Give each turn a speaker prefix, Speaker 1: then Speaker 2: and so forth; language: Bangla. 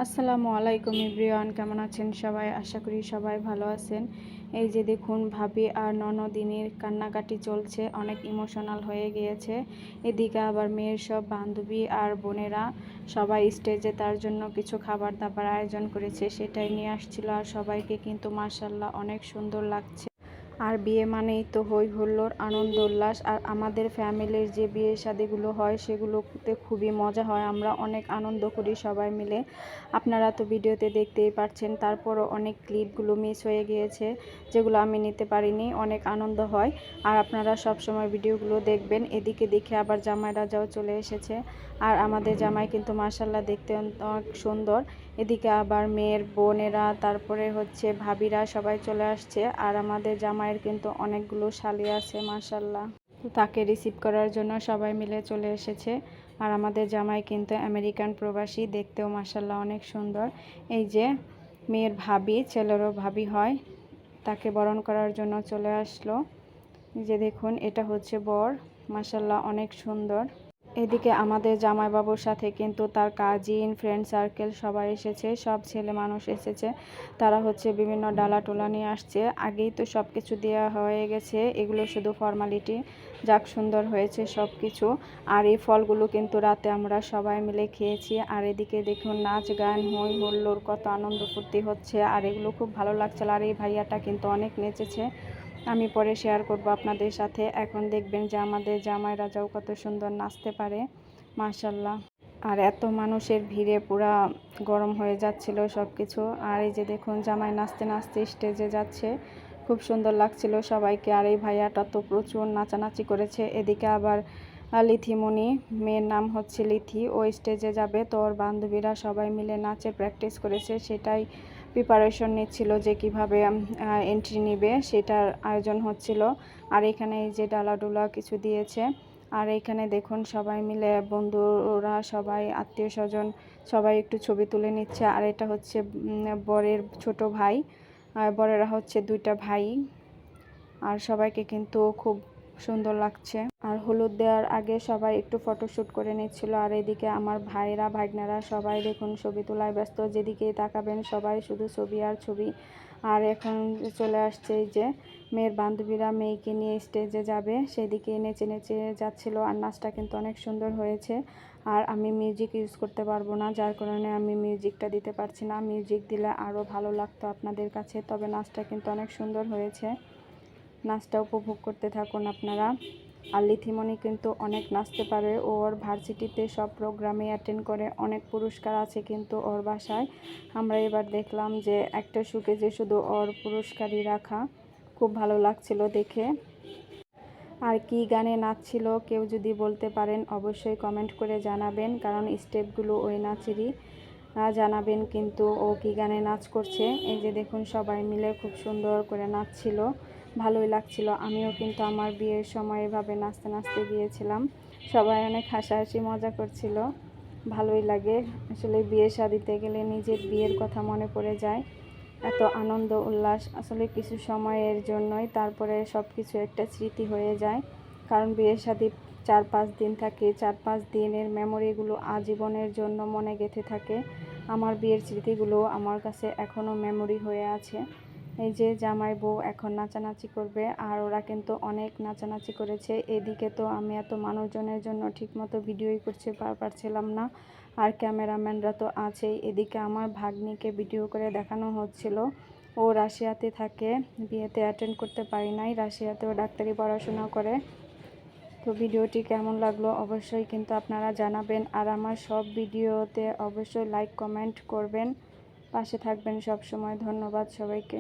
Speaker 1: আসসালামু আলাইকুম এভরিওয়ান, কেমন আছেন সবাই? আশা করি সবাই ভালো আছেন। এই যে দেখুন, ভাবি আর ননদিনীর কান্নাকাটি চলছে, অনেক ইমোশনাল হয়ে গিয়েছে। এদিকে আবার মেয়ের সব বান্ধবী আর বোনেরা সবাই স্টেজে তার জন্য কিছু খাবার দাবার আয়োজন করেছে, সেটাই নিয়ে আসছিল। আর সবাইকে কিন্তু মাশাআল্লাহ অনেক সুন্দর লাগছে। আর বিয়ে মানেই তো হই হুল্লোড়, আনন্দ উল্লাস। আর আমাদের ফ্যামিলির যে বিয়ে শাদিগুলো হয় সেগুলোতে খুবই মজা হয়, আমরা অনেক আনন্দ করি সবাই মিলে। আপনারা তো ভিডিওতে দেখতেই পাচ্ছেন, তারপরও অনেক ক্লিপগুলো মিস হয়ে গিয়েছে যেগুলো আমি নিতে পারিনি। অনেক আনন্দ হয় আর আপনারা সব সময় ভিডিওগুলো দেখবেন। এদিকে দেখে আবার জামাই রাজাও চলে এসেছে। আর আমাদের জামাই কিন্তু মাশাআল্লাহ দেখতে অনেক সুন্দর। এদিকে আবার মেয়ের বোনেরা, তারপরে হচ্ছে ভাবিরা সবাই চলে আসছে। আর আমাদের জামাইয়ের কিন্তু অনেকগুলো শালি আছে মাশাআল্লাহ, তো তাকে রিসিভ করার জন্য সবাই মিলে চলে এসেছে। আর আমাদের জামাই কিন্তু আমেরিকান প্রবাসী, দেখতেও মাশাআল্লাহ অনেক সুন্দর। এই যে মেয়ের ভাবি, ছেলেরও ভাবি হয়, তাকে বরণ করার জন্য চলে আসলো। যে দেখুন, এটা হচ্ছে বর, মাশাআল্লাহ অনেক সুন্দর। এদিকে আমাদের জামাইবাবুর সাথে কিন্তু তার কাজিন, ফ্রেন্ড সার্কেল সবাই এসেছে, সব ছেলে মানুষ এসেছে। তারা হচ্ছে বিভিন্ন ডালা টোলা নিয়ে আসছে। আগেই তো সব কিছু দেওয়া হয়ে গেছে, এগুলো শুধু ফর্মালিটি। যাক, সুন্দর হয়েছে সব কিছু। আর এই ফলগুলো কিন্তু রাতে আমরা সবাই মিলে খেয়েছি। আর এদিকে দেখুন, নাচ গান হই হুল্লোড়, কত আনন্দ ফুর্তি হচ্ছে। আর এগুলো খুব ভালো লাগছিল। আর এই ভাইয়াটা কিন্তু অনেক নেচেছে, আমি পরে শেয়ার করব আপনাদের সাথে। এখন দেখবেন যে আমাদের জামাই রাজাও কত সুন্দর নাচতে পারে মাশাআল্লাহ। আর এত মানুষের ভিড়ে পুরা গরম হয়ে যাচ্ছিল সব কিছু। আর এই যে দেখুন, জামাই নাচতে নাচতে স্টেজে যাচ্ছে, খুব সুন্দর লাগছিল সবাইকে। আর এই ভাইয়াটা তো প্রচুর নাচানাচি করেছে। এদিকে আবার লিথিমণি, মেয়ের নাম হচ্ছে লিথি, ও স্টেজে যাবে, তো ওর বান্ধবীরা সবাই মিলে নাচের প্র্যাকটিস করেছে, সেটাই প্রিপারেশন নিচ্ছিল যে কিভাবে এন্ট্রি নিবে, সেটার আয়োজন হচ্ছিল। আর এখানে এই যে ডালাডুলা কিছু দিয়েছে। আর এইখানে দেখুন, সবাই মিলে বন্ধুরা, সবাই আত্মীয় স্বজন সবাই একটু ছবি তুলে নিচ্ছে। আর এটা হচ্ছে বরের ছোট ভাই, আর বরেরা হচ্ছে দুইটা ভাই। আর সবাইকে কিন্তু খুব সুন্দর লাগছে। আর হলুদ দেওয়ার আগে সবাই একটু ফটোশ্যুট করে নিচ্ছিল। আর এদিকে আমার ভাইরা ভাগনারা সবাই দেখুন ছবি তোলায় ব্যস্ত, যেদিকেই তাকাবেন সবাই শুধু ছবি আর ছবি। আর এখন চলে আসছে এই যে মেয়ের বান্ধবীরা মেয়েকে নিয়ে স্টেজে যাবে, সেদিকে নেচে নেচে যাচ্ছিল। আর নাচটা কিন্তু অনেক সুন্দর হয়েছে। আর আমি মিউজিক ইউজ করতে পারবো না, যার কারণে আমি মিউজিকটা দিতে পারছি না। মিউজিক দিলে আরও ভালো লাগতো আপনাদের কাছে। তবে নাচটা কিন্তু অনেক সুন্দর হয়েছে, নাচটা উপভোগ করতে থাকুন আপনারা। আর লিথিমণি কিন্তু অনেক নাচতে পারে, ওর ভার্সিটিতে সব প্রোগ্রামে অ্যাটেন্ড করে, অনেক পুরস্কার আছে কিন্তু ওর বাসায়। আমরা এবার দেখলাম যে একটা শোকেজে শুধু ওর পুরস্কারই রাখা, খুব ভালো লাগছিল দেখে। আর কি গানে নাচছিল কেউ যদি বলতে পারেন অবশ্যই কমেন্ট করে জানাবেন, কারণ স্টেপগুলো ওই নাচেরই। জানাবেন কিন্তু ও কি গানে নাচ করছে। এই যে দেখুন, সবাই মিলে খুব সুন্দর করে নাচছিল, ভালোই লাগছিল। আমিও কিন্তু আমার বিয়ের সময় এভাবে নাচতে নাচতে গিয়েছিলাম, সবাই অনেক হাসাহাসি মজা করছিল, ভালোই লাগে। আসলে বিয়ে শাদিতে গেলে নিজের বিয়ের কথা মনে পড়ে যায়, এত আনন্দ উল্লাস আসলে কিছু সময়ের জন্যই, তারপরে সব কিছু একটা স্মৃতি হয়ে যায়। কারণ বিয়ে শাদি 4-5 দিন থাকে, 4-5 দিনের মেমোরিগুলো আজীবনের জন্য মনে গেঁথে থাকে। আমার বিয়ের স্মৃতিগুলো আমার কাছে এখনও মেমোরি হয়ে আছে। এই যে জামাই বউ এখন নাচানাচি করবে, আর ওরা কিন্তু অনেক নাচানাচি করেছে। এদিকে তো আমি এত মানুষজনের জন্য ঠিকমতো ভিডিওই করতে পারছিলাম না, আর ক্যামেরাম্যানরা তো আছেই। এদিকে আমার ভাগ্নিকে ভিডিও করে দেখানো হচ্ছিল, ও রাশিয়াতে থাকে, বিয়েতে অ্যাটেন্ড করতে পারি নাই, রাশিয়াতেও ডাক্তারি পড়াশোনা করে। তো ভিডিওটি কেমন লাগলো অবশ্যই কিন্তু আপনারা জানাবেন। আর আমার সব ভিডিওতে অবশ্যই লাইক কমেন্ট করবেন, পাশে থাকবেন সব সময়। ধন্যবাদ সবাইকে।